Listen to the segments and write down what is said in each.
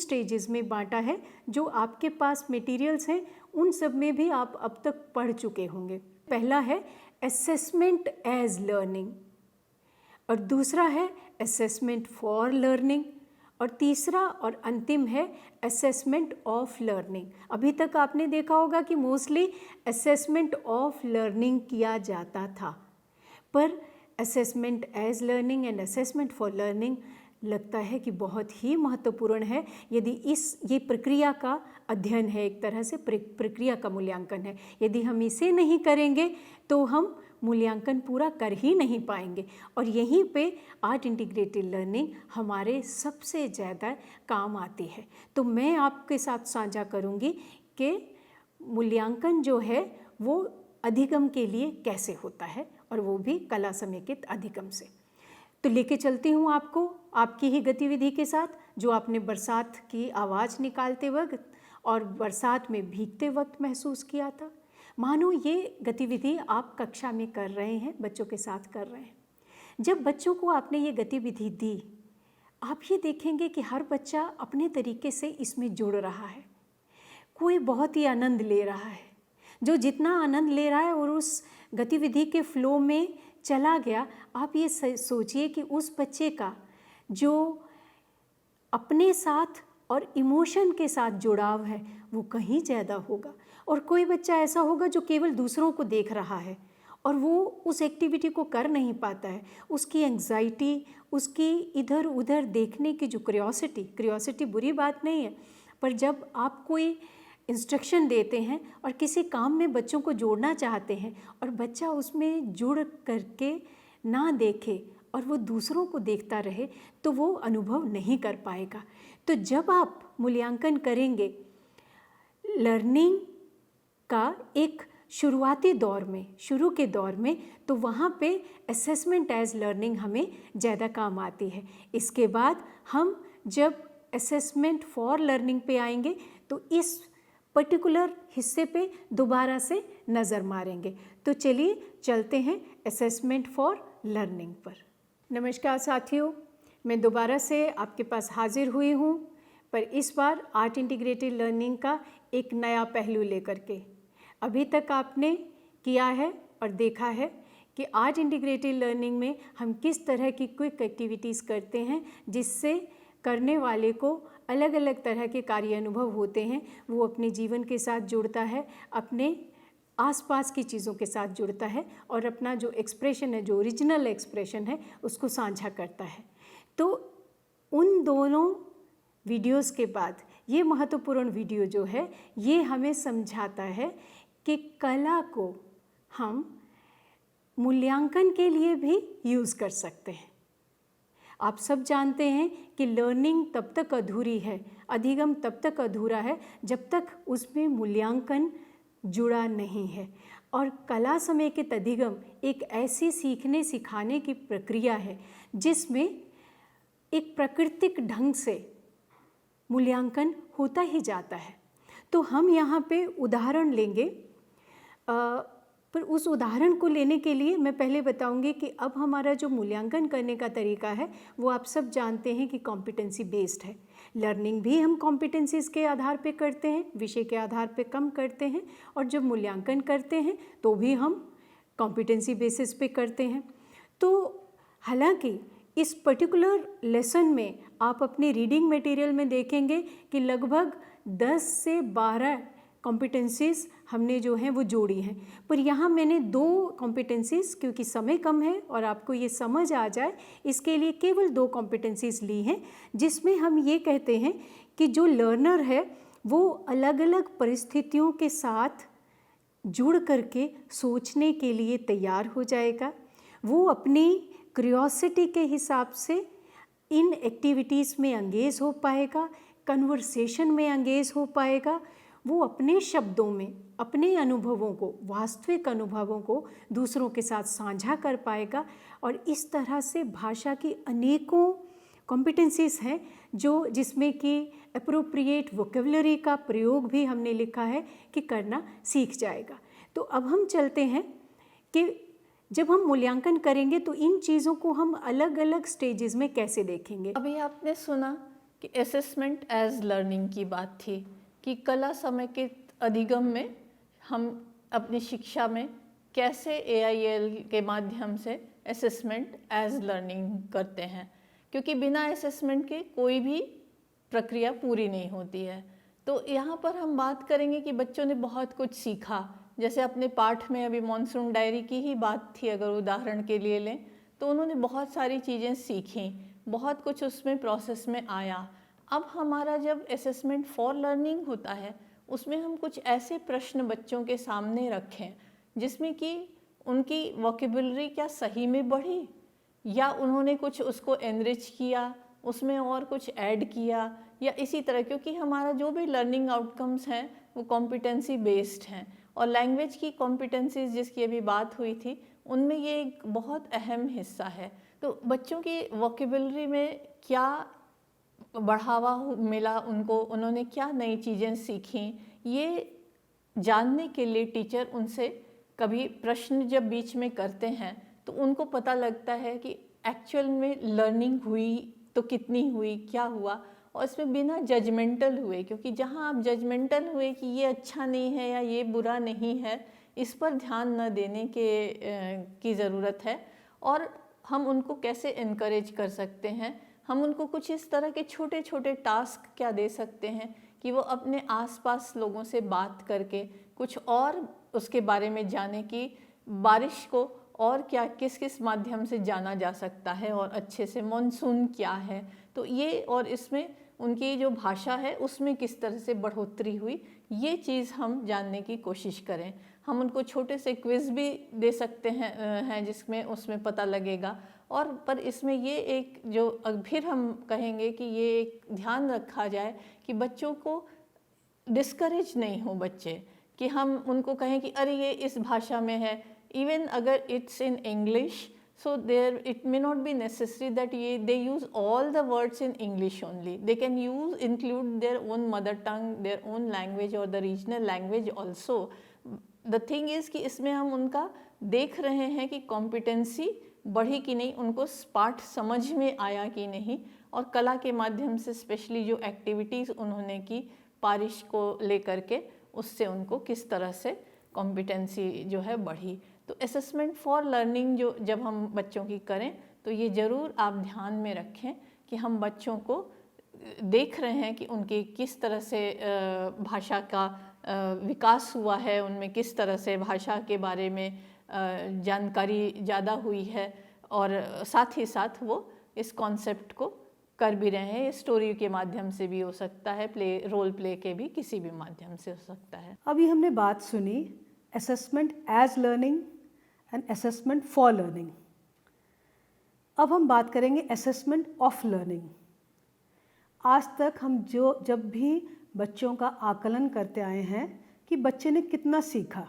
Stages में बांटा है। जो आपके पास मटेरियल्स हैं उन सब में भी आप अब तक पढ़ चुके होंगे। पहला है असेसमेंट एज लर्निंग, और दूसरा है असेसमेंट फॉर लर्निंग, और तीसरा और अंतिम है असेसमेंट ऑफ लर्निंग। अभी तक आपने देखा होगा कि मोस्टली असेसमेंट ऑफ लर्निंग किया जाता था, पर assessment as learning and assessment for learning लगता है कि बहुत ही महत्वपूर्ण है। यदि ये प्रक्रिया का अध्ययन है, एक तरह से प्रक्रिया का मूल्यांकन है। यदि हम इसे नहीं करेंगे तो हम मूल्यांकन पूरा कर ही नहीं पाएंगे, और यहीं पे आर्ट इंटीग्रेटेड लर्निंग हमारे सबसे ज़्यादा काम आती है। तो मैं आपके साथ साझा करूँगी कि मूल्यांकन जो है वो अधिगम के लिए कैसे होता है, और वो भी कला समेकित अधिगम से। तो लेके चलती हूँ आपको आपकी ही गतिविधि के साथ, जो आपने बरसात की आवाज़ निकालते वक्त और बरसात में भीगते वक्त महसूस किया था। मानो ये गतिविधि आप कक्षा में कर रहे हैं, बच्चों के साथ कर रहे हैं। जब बच्चों को आपने ये गतिविधि दी, आप ये देखेंगे कि हर बच्चा अपने तरीके से इसमें जुड़ रहा है। कोई बहुत ही आनंद ले रहा है। जो जितना आनंद ले रहा है और उस गतिविधि के फ्लो में चला गया, आप ये सोचिए कि उस बच्चे का जो अपने साथ और इमोशन के साथ जुड़ाव है वो कहीं ज़्यादा होगा। और कोई बच्चा ऐसा होगा जो केवल दूसरों को देख रहा है और वो उस एक्टिविटी को कर नहीं पाता है। उसकी एंग्जाइटी, उसकी इधर उधर देखने की जो क्यूरियोसिटी बुरी बात नहीं है, पर जब आप कोई इंस्ट्रक्शन देते हैं और किसी काम में बच्चों को जोड़ना चाहते हैं और बच्चा उसमें जुड़ करके ना देखे और वो दूसरों को देखता रहे, तो वो अनुभव नहीं कर पाएगा। तो जब आप मूल्यांकन करेंगे लर्निंग का एक शुरुआती दौर में, शुरू के दौर में, तो वहाँ पे असेसमेंट एज लर्निंग हमें ज़्यादा काम आती है। इसके बाद हम जब असेसमेंट फॉर लर्निंग पे आएंगे तो इस पर्टिकुलर हिस्से पे दोबारा से नज़र मारेंगे। तो चलिए चलते हैं असेसमेंट फॉर लर्निंग पर। नमस्कार साथियों, मैं दोबारा से आपके पास हाजिर हुई हूँ, पर इस बार आर्ट इंटीग्रेटेड लर्निंग का एक नया पहलू लेकर के। अभी तक आपने किया है और देखा है कि आर्ट इंटीग्रेटेड लर्निंग में हम किस तरह की क्विक एक्टिविटीज़ करते हैं, जिससे करने वाले को अलग अलग तरह के कार्य अनुभव होते हैं। वो अपने जीवन के साथ जुड़ता है, अपने आसपास की चीज़ों के साथ जुड़ता है और अपना जो एक्सप्रेशन है, जो ओरिजिनल एक्सप्रेशन है, उसको साझा करता है। तो उन दोनों वीडियोस के बाद ये महत्वपूर्ण वीडियो जो है, ये हमें समझाता है कि कला को हम मूल्यांकन के लिए भी यूज़ कर सकते हैं। आप सब जानते हैं कि लर्निंग तब तक अधूरी है, अधिगम तब तक अधूरा है जब तक उसमें मूल्यांकन जुड़ा नहीं है। और कला समेकित अधिगम एक ऐसी सीखने सिखाने की प्रक्रिया है जिसमें एक प्राकृतिक ढंग से मूल्यांकन होता ही जाता है। तो हम यहाँ पे उदाहरण लेंगे, पर उस उदाहरण को लेने के लिए मैं पहले बताऊंगी कि अब हमारा जो मूल्यांकन करने का तरीका है वो आप सब जानते हैं कि कॉम्पिटेंसी बेस्ड है। लर्निंग भी हम कॉम्पिटेंसीज़ के आधार पे करते हैं, विषय के आधार पे कम करते हैं, और जब मूल्यांकन करते हैं तो भी हम कॉम्पिटेंसी बेसिस पे करते हैं। तो हालांकि इस पर्टिकुलर लेसन में आप अपने रीडिंग मटेरियल में देखेंगे कि लगभग 10 से 12 कॉम्पिटेंसीज़ हमने जो हैं वो जोड़ी हैं, पर यहाँ मैंने 2 कॉम्पिटेंसीज़, क्योंकि समय कम है और आपको ये समझ आ जाए इसके लिए केवल 2 कॉम्पिटेंसीज़ ली हैं, जिसमें हम ये कहते हैं कि जो लर्नर है वो अलग अलग परिस्थितियों के साथ जुड़ करके सोचने के लिए तैयार हो जाएगा। वो अपनी क्यूरियोसिटी के हिसाब से इन एक्टिविटीज़ में एंगेज हो पाएगा, कन्वर्सेशन में एंगेज हो पाएगा। वो अपने शब्दों में अपने अनुभवों को, वास्तविक अनुभवों को दूसरों के साथ साझा कर पाएगा। और इस तरह से भाषा की अनेकों कॉम्पिटेंसीज़ हैं जिसमें कि एप्रोप्रिएट वोकेबलरी का प्रयोग भी हमने लिखा है कि करना सीख जाएगा। तो अब हम चलते हैं कि जब हम मूल्यांकन करेंगे तो इन चीज़ों को हम अलग अलग स्टेजेस में कैसे देखेंगे। अभी आपने सुना कि असेसमेंट एज लर्निंग की बात थी कि कला समेकित अधिगम में हम अपनी शिक्षा में कैसे AIL के माध्यम से असेसमेंट एज लर्निंग करते हैं, क्योंकि बिना असेसमेंट के कोई भी प्रक्रिया पूरी नहीं होती है। तो यहाँ पर हम बात करेंगे कि बच्चों ने बहुत कुछ सीखा, जैसे अपने पाठ में अभी मॉनसून डायरी की ही बात थी, अगर उदाहरण के लिए लें तो उन्होंने बहुत सारी चीज़ें सीखी, बहुत कुछ उसमें प्रोसेस में आया। अब हमारा जब असेसमेंट फॉर लर्निंग होता है, उसमें हम कुछ ऐसे प्रश्न बच्चों के सामने रखें जिसमें कि उनकी वोकेबुलरी क्या सही में बढ़ी या उन्होंने कुछ उसको एनरिच किया, उसमें और कुछ ऐड किया या इसी तरह, क्योंकि हमारा जो भी लर्निंग आउटकम्स हैं वो कॉम्पिटेंसी बेस्ड हैं। और लैंग्वेज की कॉम्पिटेंसीज जिसकी अभी बात हुई थी, उनमें ये एक बहुत अहम हिस्सा है। तो बच्चों की वोकेबुलरी में क्या बढ़ावा मिला उनको, उन्होंने क्या नई चीज़ें सीखी, ये जानने के लिए टीचर उनसे कभी प्रश्न जब बीच में करते हैं तो उनको पता लगता है कि एक्चुअल में लर्निंग हुई तो कितनी हुई, क्या हुआ, और इसमें बिना जजमेंटल हुए, क्योंकि जहाँ आप जजमेंटल हुए कि ये अच्छा नहीं है या ये बुरा नहीं है, इस पर ध्यान न देने की ज़रूरत है। और हम उनको कैसे इनकरेज कर सकते हैं, हम उनको कुछ इस तरह के छोटे छोटे टास्क क्या दे सकते हैं कि वो अपने आसपास लोगों से बात करके कुछ और उसके बारे में जाने कि बारिश को और क्या किस किस माध्यम से जाना जा सकता है और अच्छे से, मॉनसून क्या है, तो ये और इसमें उनकी जो भाषा है उसमें किस तरह से बढ़ोतरी हुई, ये चीज़ हम जानने की कोशिश करें। हम उनको छोटे से क्विज़ भी दे सकते हैं जिसमें उसमें पता लगेगा। और पर इसमें ये एक जो फिर हम कहेंगे कि ये एक ध्यान रखा जाए कि बच्चों को डिस्करेज नहीं हो बच्चे, कि हम उनको कहें कि अरे ये इस भाषा में है, इवन अगर it's in English, so there it may not be necessary that they use all the words in English only. They can include their own mother tongue, their own language or the regional language also. The thing is कि इसमें हम उनका देख रहे हैं कि competency बढ़ी कि नहीं, उनको पाठ समझ में आया कि नहीं, और कला के माध्यम से स्पेशली जो एक्टिविटीज़ उन्होंने की बारिश को लेकर के, उससे उनको किस तरह से कॉम्पिटेंसी जो है बढ़ी। तो असेसमेंट फॉर लर्निंग जो जब हम बच्चों की करें तो ये ज़रूर आप ध्यान में रखें कि हम बच्चों को देख रहे हैं कि उनकी किस तरह से भाषा का विकास हुआ है, उनमें किस तरह से भाषा के बारे में जानकारी ज़्यादा हुई है, और साथ ही साथ वो इस कॉन्सेप्ट को कर भी रहे हैं। स्टोरी के माध्यम से भी हो सकता है, रोल प्ले के भी किसी भी माध्यम से हो सकता है। अभी हमने बात सुनी assessment as learning and assessment for learning. अब हम बात करेंगे असेसमेंट ऑफ लर्निंग। आज तक हम जब भी बच्चों का आकलन करते आए हैं कि बच्चे ने कितना सीखा,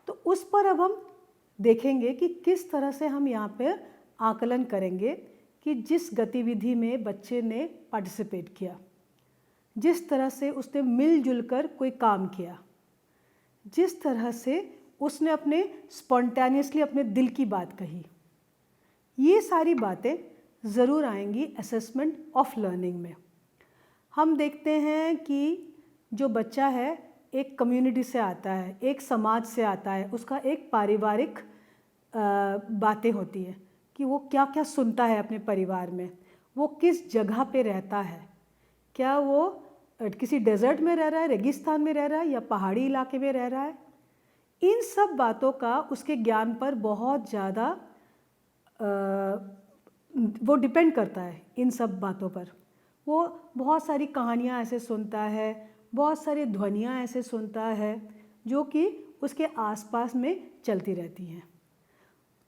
तो उस पर अब हम देखेंगे कि किस तरह से हम यहाँ पे आकलन करेंगे कि जिस गतिविधि में बच्चे ने पार्टिसिपेट किया, जिस तरह से उसने मिलजुल कर कोई काम किया, जिस तरह से उसने अपने स्पॉन्टेनियसली अपने दिल की बात कही, ये सारी बातें ज़रूर आएंगी असेसमेंट ऑफ लर्निंग में। हम देखते हैं कि जो बच्चा है एक कम्युनिटी से आता है, एक समाज से आता है, उसका एक पारिवारिक बातें होती हैं कि वो क्या क्या सुनता है अपने परिवार में, वो किस जगह पे रहता है, क्या वो किसी डेजर्ट में रह रहा है, रेगिस्तान में रह रहा है या पहाड़ी इलाके में रह रहा है। इन सब बातों का उसके ज्ञान पर बहुत ज़्यादा वो डिपेंड करता है। इन सब बातों पर वो बहुत सारी कहानियाँ ऐसे सुनता है, बहुत सारी ध्वनियाँ ऐसे सुनता है जो कि उसके आसपास में चलती रहती हैं।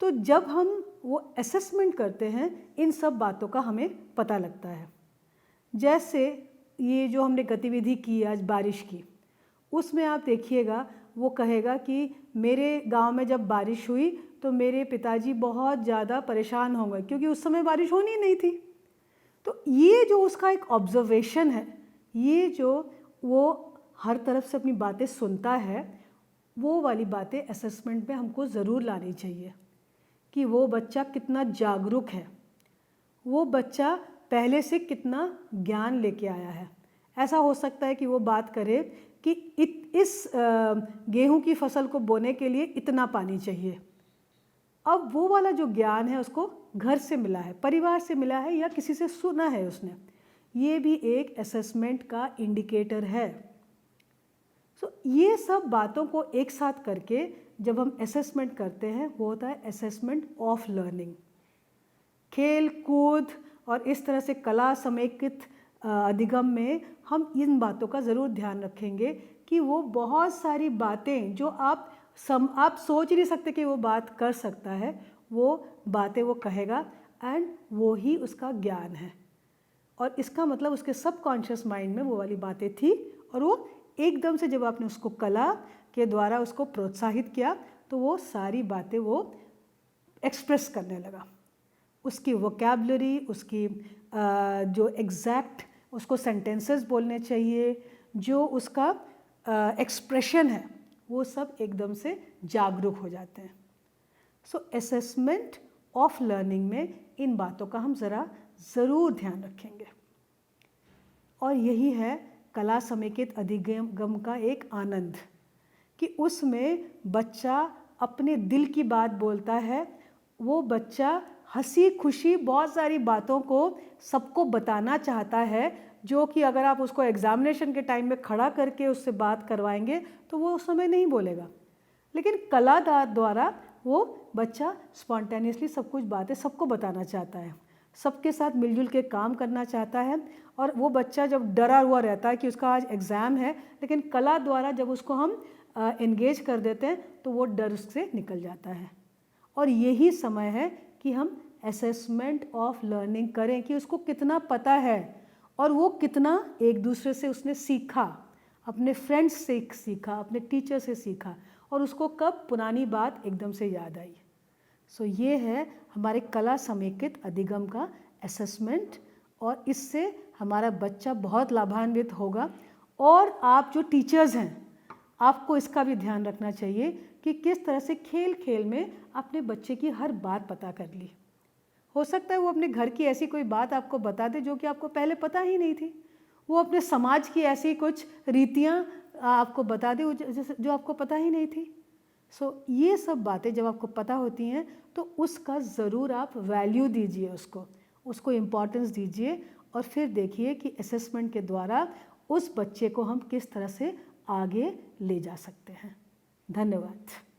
तो जब हम वो असेसमेंट करते हैं, इन सब बातों का हमें पता लगता है। जैसे ये जो हमने गतिविधि की आज बारिश की, उसमें आप देखिएगा वो कहेगा कि मेरे गांव में जब बारिश हुई तो मेरे पिताजी बहुत ज़्यादा परेशान हो गए क्योंकि उस समय बारिश होनी नहीं थी। तो ये जो उसका एक ऑब्जर्वेशन है, ये जो वो हर तरफ से अपनी बातें सुनता है, वो वाली बातें असेसमेंट में हमको ज़रूर लानी चाहिए कि वो बच्चा कितना जागरूक है, वो बच्चा पहले से कितना ज्ञान लेके आया है। ऐसा हो सकता है कि वो बात करे कि इस गेहूं की फसल को बोने के लिए इतना पानी चाहिए। अब वो वाला जो ज्ञान है उसको घर से मिला है, परिवार से मिला है, या किसी से सुना है उसने। ये भी एक असेसमेंट का इंडिकेटर है। ये सब बातों को एक साथ करके जब हम असेसमेंट करते हैं वो होता है असेसमेंट ऑफ लर्निंग। खेल कूद और इस तरह से कला समेकित अधिगम में हम इन बातों का ज़रूर ध्यान रखेंगे कि वो बहुत सारी बातें जो आप सोच ही नहीं सकते कि वो बात कर सकता है, वो बातें वो कहेगा, एंड वो ही उसका ज्ञान है। और इसका मतलब उसके सबकॉन्शियस माइंड में वो वाली बातें थी, और वो एकदम से जब आपने उसको कला के द्वारा उसको प्रोत्साहित किया तो वो सारी बातें वो एक्सप्रेस करने लगा। उसकी वोकैबुलरी, उसकी जो एग्जैक्ट उसको सेंटेंसेस बोलने चाहिए, जो उसका एक्सप्रेशन है, वो सब एकदम से जागरूक हो जाते हैं। सो असेसमेंट ऑफ लर्निंग में इन बातों का हम ज़रूर ध्यान रखेंगे। और यही है कला समेकित अधिगम का एक आनंद, कि उसमें बच्चा अपने दिल की बात बोलता है। वो बच्चा हंसी खुशी बहुत सारी बातों को सबको बताना चाहता है, जो कि अगर आप उसको एग्जामिनेशन के टाइम में खड़ा करके उससे बात करवाएंगे तो वो उस समय नहीं बोलेगा। लेकिन कला द्वारा वो बच्चा स्पॉन्टेनियसली सब कुछ बातें सबको बताना चाहता है, सबके साथ मिलजुल के काम करना चाहता है। और वो बच्चा जब डरा हुआ रहता है कि उसका आज एग्ज़ाम है, लेकिन कला द्वारा जब उसको हम एंगेज कर देते हैं तो वो डर उससे निकल जाता है। और यही समय है कि हम असेसमेंट ऑफ लर्निंग करें कि उसको कितना पता है और वो कितना एक दूसरे से उसने सीखा, अपने फ्रेंड्स से सीखा, अपने टीचर से सीखा, और उसको कब पुरानी बात एकदम से याद आई। सो ये है हमारे कला समेकित अधिगम का असेसमेंट, और इससे हमारा बच्चा बहुत लाभान्वित होगा। और आप जो टीचर्स हैं, आपको इसका भी ध्यान रखना चाहिए कि किस तरह से खेल खेल में अपने बच्चे की हर बात पता कर ली। हो सकता है वो अपने घर की ऐसी कोई बात आपको बता दे जो कि आपको पहले पता ही नहीं थी। वो अपने समाज की ऐसी कुछ रीतियाँ आपको बता दे जो आपको पता ही नहीं थी। सो ये सब बातें जब आपको पता होती हैं तो उसका ज़रूर आप वैल्यू दीजिए, उसको इम्पोर्टेंस दीजिए, और फिर देखिए कि असेसमेंट के द्वारा उस बच्चे को हम किस तरह से आगे ले जा सकते हैं। धन्यवाद।